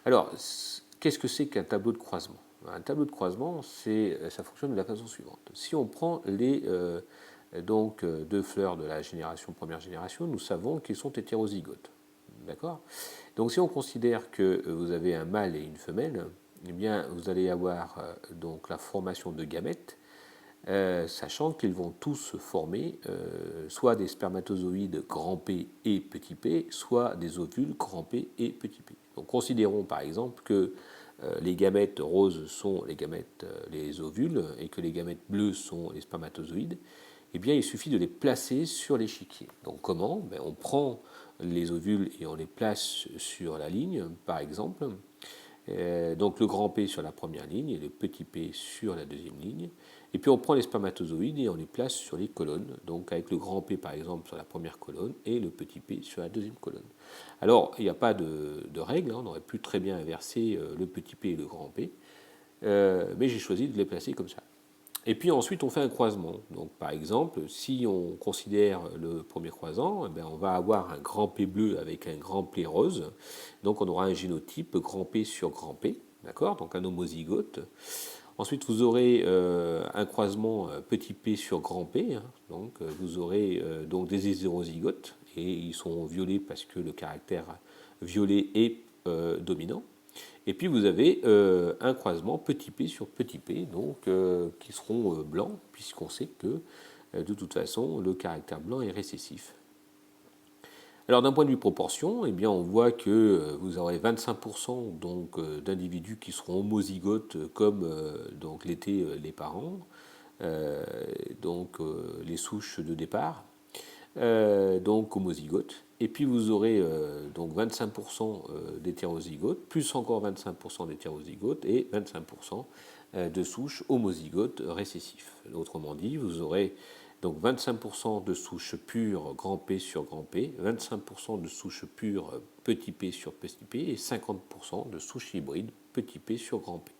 Alors, qu'est-ce que c'est qu'un tableau de croisement? Un tableau de croisement, ça fonctionne de la façon suivante. Si on prend les deux fleurs de la première génération, nous savons qu'ils sont hétérozygotes. D'accord? Donc si on considère que vous avez un mâle et une femelle, eh bien vous allez avoir donc la formation de gamètes, sachant qu'ils vont tous former soit des spermatozoïdes grand P et petit p, soit des ovules grand P et petit p. Donc considérons par exemple que les gamètes roses sont les ovules et que les gamètes bleues sont les spermatozoïdes. Eh bien, il suffit de les placer sur l'échiquier. Donc comment? On prend les ovules et on les place sur la ligne, par exemple. Donc le grand P sur la première ligne et le petit p sur la deuxième ligne. Et puis on prend les spermatozoïdes et on les place sur les colonnes, donc avec le grand P par exemple sur la première colonne et le petit p sur la deuxième colonne. Alors il n'y a pas de règle, on aurait pu très bien inverser le petit p et le grand P, mais j'ai choisi de les placer comme ça. Et puis ensuite, on fait un croisement. Donc, par exemple, si on considère le premier croisant, on va avoir un grand P bleu avec un grand P rose. Donc, on aura un génotype grand P sur grand P, d'accord? Donc, un homozygote. Ensuite, vous aurez un croisement petit p sur grand P. Donc, vous aurez donc des hétérozygotes et ils sont violets parce que le caractère violet est dominant. Et puis vous avez un croisement petit p sur petit p, donc qui seront blancs, puisqu'on sait que de toute façon le caractère blanc est récessif. Alors d'un point de vue proportion, eh bien, on voit que vous aurez 25% donc d'individus qui seront homozygotes comme donc l'étaient les parents, donc les souches de départ, donc homozygotes. Et puis vous aurez donc 25% d'hétérozygotes, plus encore 25% d'hétérozygotes et 25% de souches homozygotes récessifs. Autrement dit, vous aurez donc 25% de souches pures grand P sur grand P, 25% de souches pures petit p sur petit p et 50% de souches hybrides petit p sur grand P.